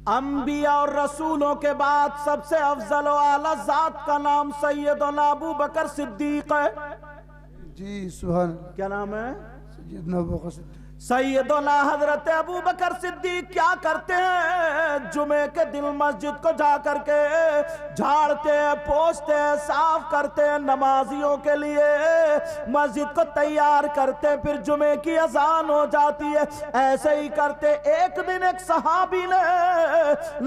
انبیاء اور رسولوں کے بعد سب سے افضل و اعلی ذات کا نام سیدنا ابو بکر صدیق ہے. جی سبحان اللہ. کیا نام ہے؟ سیدنا ابو بکر صدیق. سیدنا حضرت ابو بکر صدیق کیا کرتے ہیں؟ جمعے کے دن مسجد کو جا کر کے جھاڑتے ہیں، پوچھتے ہیں، صاف کرتے ہیں، نمازیوں کے لیے مسجد کو تیار کرتے ہیں. پھر جمعے کی اذان ہو جاتی ہے، ایسے ہی کرتے. ایک دن ایک صحابی نے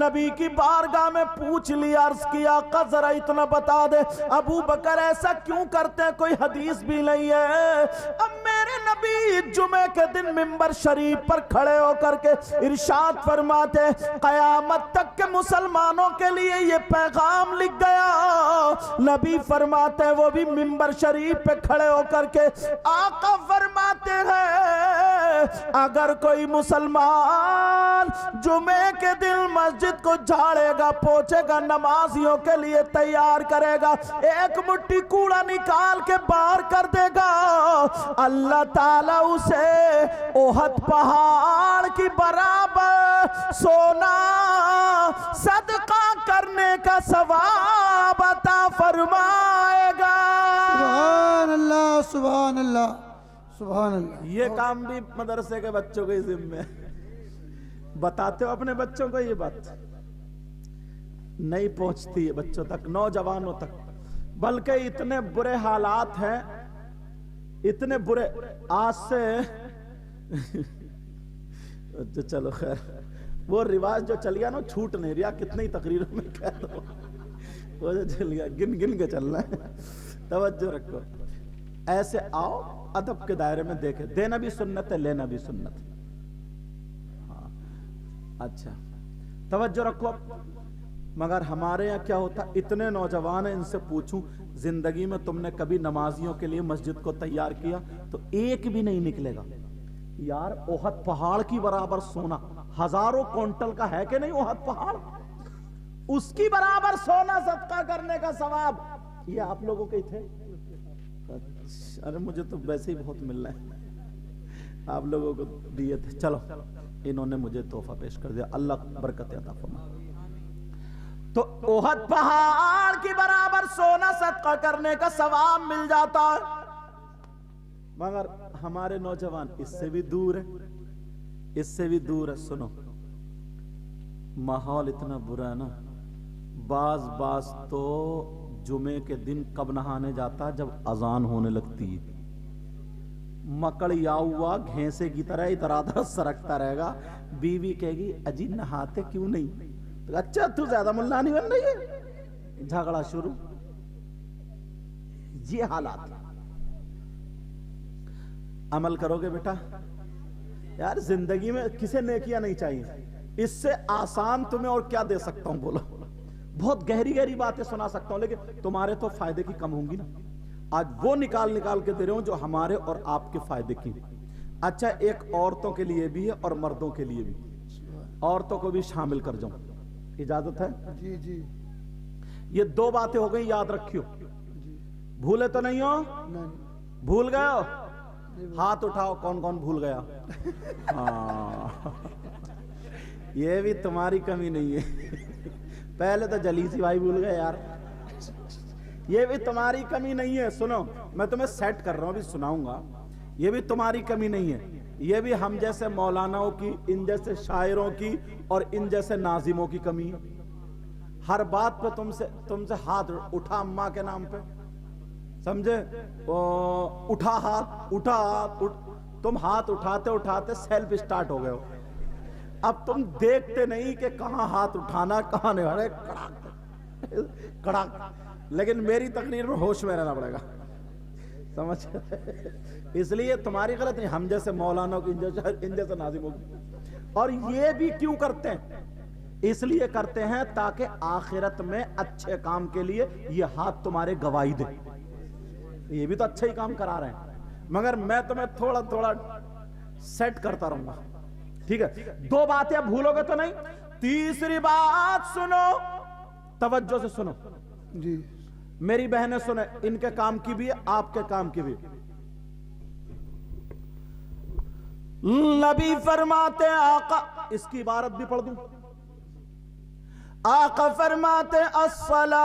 نبی کی بارگاہ میں پوچھ لیا، عرض کیا آقا ذرا اتنا بتا دے ابو بکر ایسا کیوں کرتے ہیں؟ کوئی حدیث بھی نہیں ہے. اب میرے نبی جمعے کے دن منبر شریف پر کھڑے ہو کر کے ارشاد فرماتے قیامت تک کے مسلمانوں کے لیے یہ پیغام لکھ گیا. نبی فرماتے وہ بھی منبر شریف پہ کھڑے ہو کر کے آقا فرماتے ہیں اگر کوئی مسلمان جمعے کے دن مسجد کو جھاڑے گا، پوچھے گا، نمازیوں کے لیے تیار کرے گا، ایک مٹھی کوڑا نکال کے باہر کر دے گا، اللہ تعالیٰ اسے احد پہاڑ کی برابر سونا صدقہ کرنے کا ثواب عطا فرمائے گا. سبحان اللہ سبحان اللہ سبحان اللہ. یہ کام بھی مدرسے کے بچوں کے ذمہ ہے. بتاتے ہو اپنے بچوں کو یہ بات نہیں پہنچتی ہے بچوں تک، نوجوانوں تک، بلکہ اتنے برے حالات ہیں، اتنے برے. آج سے چلو خیر، وہ رواج جو چل گیا نا چھوٹ نہیں رہا. کتنی تقریروں میں کہہ رہا ہوں وہ جو چل گیا گن گن کے چلنا ہے. توجہ رکھو، ایسے آؤ ادب کے دائرے میں دیکھیں. دینا بھی سنت ہے، لینا بھی سنت ہے. ہاں اچھا توجہ رکھو. مگر ہمارے یہاں کیا ہوتا، اتنے نوجوان ہیں، ان سے پوچھوں زندگی میں تم نے کبھی نمازیوں کے لیے مسجد کو تیار کیا؟ تو ایک بھی نہیں نکلے گا. یار احد پہاڑ کی برابر سونا، ہزاروں کونٹل کا ہے کہ نہیں احد پہاڑ، اس کی برابر سونا صدقہ کرنے کا ثواب. یہ آپ لوگوں کے تھے؟ ارے مجھے تو ویسے ہی بہت مل رہا ہے، آپ لوگوں کو دیے تھے. چلو انہوں نے مجھے تحفہ پیش کر دیا، اللہ برکت عطا فرمائے. تو احد پہاڑ کی برابر سونا صدقہ کرنے کا ثواب مل جاتا ہے. مگر ہمارے نوجوان اس سے بھی دور ہے، اس سے بھی دور ہے. سنو ماحول اتنا برا ہے نا، بعض تو جمعے کے دن کب نہانے جاتا ہے؟ جب اذان ہونے لگتی ہے. مکڑیا ہوا گھینسے کی طرح ادھر ادھر سرکتا رہے گا. بیوی کہے گی اجی نہاتے کیوں نہیں؟ تو اچھا تو زیادہ ملا نہیں بن رہی ہے، جھگڑا شروع. یہ حالات. عمل کرو گے بیٹا؟ یار زندگی میں کسے نیکیاں نہیں چاہیے؟ اس سے آسان تمہیں اور کیا دے سکتا ہوں؟ بولو. بہت گہری گہری باتیں سنا سکتا ہوں، لیکن تمہارے تو فائدے کی کم ہوں گی نا. آج وہ نکال کے دے رہے ہوں جو ہمارے اور آپ کے فائدے کی. اچھا ایک عورتوں کے لیے بھی ہے اور مردوں کے لیے بھی. عورتوں کو بھی شامل کر جاؤں، اجازت ہے؟ جی جی. یہ دو باتیں ہو گئی، یاد رکھیو. بھولے تو نہیں ہو؟ بھول گئے ہو؟ ہاتھ اٹھاؤ کون کون بھول گیا. یہ بھی تمہاری کمی نہیں ہے. پہلے تو جلیسی بھائی بھول گئے یار. یہ بھی تمہاری کمی نہیں ہے. سنو میں تمہیں سیٹ کر رہا ہوں، ابھی سناؤں گا. یہ بھی تمہاری کمی نہیں ہے، یہ بھی ہم جیسے مولاناؤں کی، ان جیسے شاعروں کی اور ان جیسے ناظموں کی کمی ہے. ہر بات پہ تم سے ہاتھ اٹھا اماں کے نام پہ، سمجھے؟ اٹھا ہاتھ، اٹھا ہاتھ. تم ہاتھ اٹھاتے اٹھاتے سیلف سٹارٹ ہو گئے ہو. اب تم دیکھتے نہیں کہ کہاں ہاتھ اٹھانا کہاں نہیں. ارے کڑاک. لیکن میری تقریر میں ہوش میں رہنا پڑے گا، سمجھ؟ اس لیے تمہاری غلط نہیں، ہم جیسے مولانا کی، ان جیسے ناظموں کی. اور یہ بھی کیوں کرتے ہیں؟ اس لیے کرتے ہیں تاکہ آخرت میں اچھے کام کے لیے یہ ہاتھ تمہارے گواہی دے. یہ بھی تو اچھا ہی کام کرا رہے ہیں، مگر میں تمہیں تھوڑا تھوڑا سیٹ کرتا رہوں گا. ٹھیک ہے؟ دو باتیں بھولو گے تو نہیں. تیسری بات سنو، توجہ سے سنو. جی میری بہنیں سنیں، ان کے کام کی بھی آپ کے کام کی بھی. نبی فرماتے آقا، اس کی عبارت بھی پڑھ دوں. आका फरमाते अस्सलातु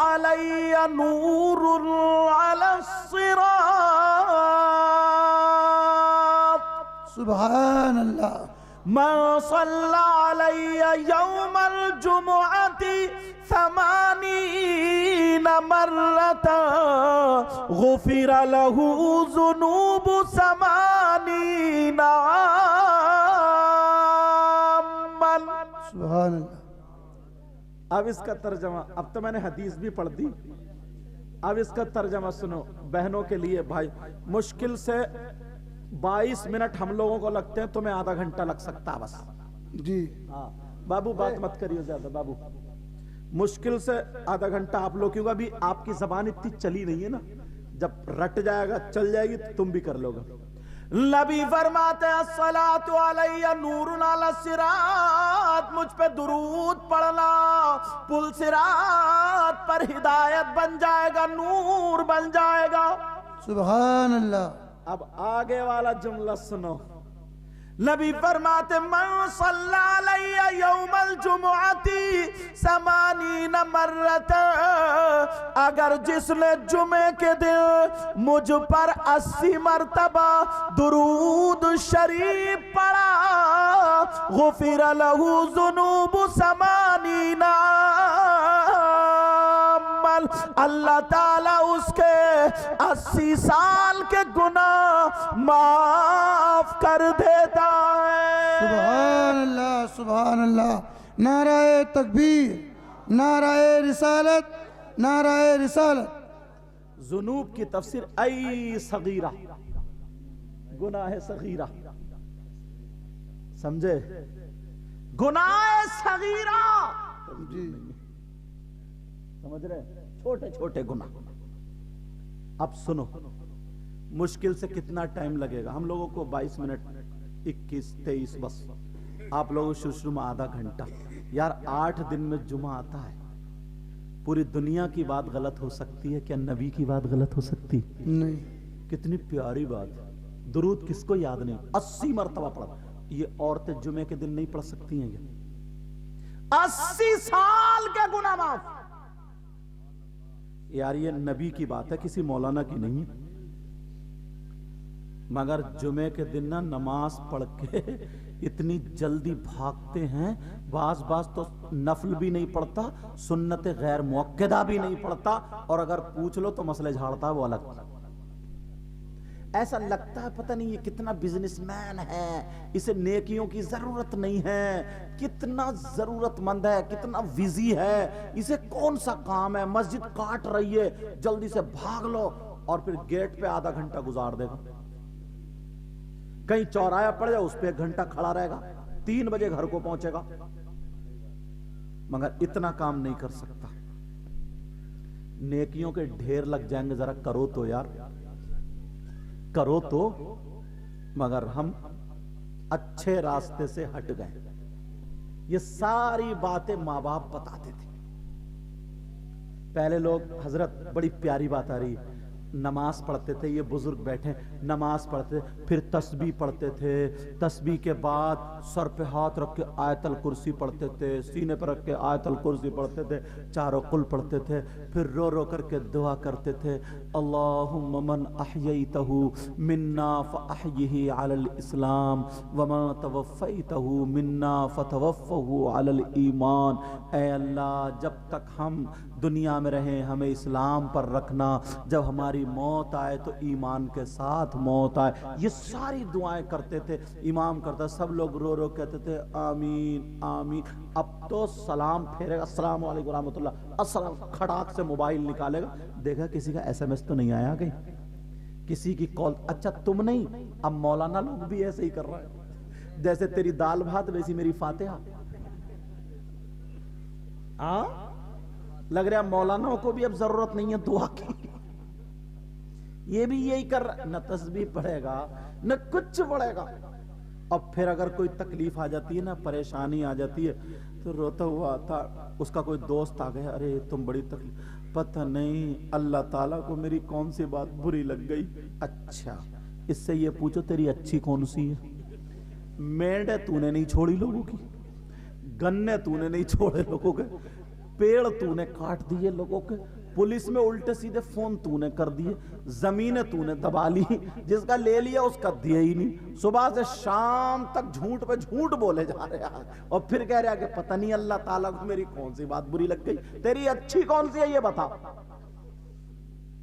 अलैया नूरुन अलस्सिरात सुभान अल्लाह मन सल्ला अलैया यौमल जुमुअति समानीन मर्रतन गुफिर लहू ज़ुनूबु समानीन आमन। सुभान अल्लाह। अब इसका तर्जमा, अब तो मैंने हदीस भी पढ़ दी, अब इसका तर्जमा सुनो बहनों के लिए। भाई मुश्किल से 22 मिनट हम लोगों को लगते हैं, तुम्हें आधा घंटा लग सकता है बस। जी हाँ बाबू बात मत करियो ज्यादा बाबू, मुश्किल से आधा घंटा आप लोग, क्योंकि अभी आपकी जबान इतनी चली नहीं है ना, जब रट जाएगा चल जाएगी तो तुम भी कर लोगे। नबी फरमाते हैं अस्सलातु अलैया नूरुन अला सिरात, मुझ पे दुरूद पढ़ना पुल सिरात पर हिदायत बन जाएगा, नूर बन जाएगा। सुभान अल्लाह। अब आगे वाला जुमला सुनो, नबी फरमाते मन सल्ला अलैया यौमल जुमुअति समानीन मर्रतन, अगर जिसने जुमे के दिन मुझ पर 80 मर्तबा दुरूद शरीफ पढ़ा, गुफिर लहू ज़ुनूबु समानीन आमन, अल्लाह ताला उसके 80 साल के गुनाह माफ कर देता है। सुभान अल्लाह सुभान अल्लाह। नाराए तकबीर, नाराए रिसालत, नाराए रिसालत। जुनूब की तफसीर ऐ सगीरा, गुनाह सगीरा, समझे? गुनाह सगीरा जी समझ रहे, छोटे छोटे गुनाह। अब सुनो, मुश्किल से कितना टाइम लगेगा हम लोगों को? 22 मिनट, 21, 23 बस। आप लोगों को शुरू में आधा घंटा। यार 8 दिन में जुमा आता है, पूरी दुनिया की बात गलत हो सकती है, क्या नबी की बात गलत हो सकती? नहीं। कितनी प्यारी बात। दुरूद किसको याद नहीं? 80 मरतबा पढ़ा। ये औरतें जुमे के दिन नहीं पढ़ सकती हैं क्या? 80 साल के गुनाह माफ। यार ये नबी की बात है, किसी मौलाना की नहीं है। मगर जुमे के दिन ना नमाज पढ़ के इतनी जल्दी भागते हैं, बाज तो नफल भी नहीं पढ़ता, सुन्नत गैर मुअक्कदा भी नहीं पढ़ता, और अगर पूछ लो तो मसले झाड़ता है वो अलग। ऐसा लगता है पता नहीं ये कितना बिजनेसमैन है, इसे नेकियों की जरूरत नहीं है, कितना जरूरतमंद है, कितना बिजी है, इसे कौन सा काम है, मस्जिद काट रही है, जल्दी से भाग लो, और फिर गेट पे आधा घंटा गुजार देगा। कहीं चौराया पड़ जाए उस पे 1 घंटा खड़ा रहेगा, 3 बजे घर को पहुंचेगा, मगर इतना काम नहीं कर सकता। नेकियों के ढेर लग जाएंगे, जरा करो तो यार, करो तो। मगर हम अच्छे रास्ते से हट गए। ये सारी बातें माँ बाप बताते थे। पहले लोग, हजरत बड़ी प्यारी बात आ रही है, नमाज पढ़ते थे, ये बुजुर्ग बैठे नमाज पढ़ते, फिर तस्बीह पढ़ते थे, तस्बीह के बाद सर पे हाथ रख के आयतल कुर्सी पढ़ते थे, सीने पर रख के आयतल कुर्सी पढ़ते थे, चारों कुल पढ़ते थे, फिर रो रो करके दुआ करते थे, अल्लाहुम्मा मन अहयैतहु मिन्ना फअहयिही अलल इस्लाम वमा तवफ़्फ़ैतहु मिन्ना फतवफ़्फ़हु अलल ईमान। ऐ अल्लाह, जब तक हम दुनिया में रहें हमें इस्लाम पर रखना, जब हमारी मौत आए तो ईमान के साथ मौत आए। ये सारी दुआएं करते थे, इमाम करता, सब लोग रो रो कहते थे आमीन आमीन। अब तो सलाम फेरेगा, अस्सलाम वालेकुम रहमतुल्लाह, अस्सलाम, खड़ाक से मोबाइल निकालेगा, देखा किसी का SMS तो नहीं आया कहीं, किसी की कॉल। अच्छा तुम नहीं, अब मौलाना लोग भी ऐसे ही कर रहे हैं, जैसे तेरी दाल भात वैसी मेरी फातिहा। लग रहा है मौलानाओं को भी अब जरूरत नहीं है दुआ की, ये भी यही कर रहा है, न तस्बीह पढ़ेगा न कुछ पढ़ेगा। अब फिर अगर कोई तकलीफ आ जाती है ना, परेशानी आ जाती है, तो रोता हुआ था, उसका कोई दोस्त आ गया, अरे तुम बड़ी तकलीफ, पता नहीं अल्लाह ताला को मेरी कौन सी बात बुरी लग गई। अच्छा, इससे ये पूछो तेरी अच्छी कौन सी है? मेंढ तूने नहीं छोड़ी लोगों की, गन्ने तूने नहीं छोड़े लोगों के, पेड़ तूने काट दिए लोगों के, पुलिस में उल्टे सीधे फोन तूने कर दिए, जमीनें तूने दबा ली, जिसका ले लिया उसका दिया ही नहीं। सुबह से शाम तक झूठ पे झूठ बोले जा रहे हैं और फिर कह रहे हैं कि पता नहीं अल्लाह ताला को मेरी कौन सी बात बुरी लग गई। तेरी अच्छी कौन सी है ये बता।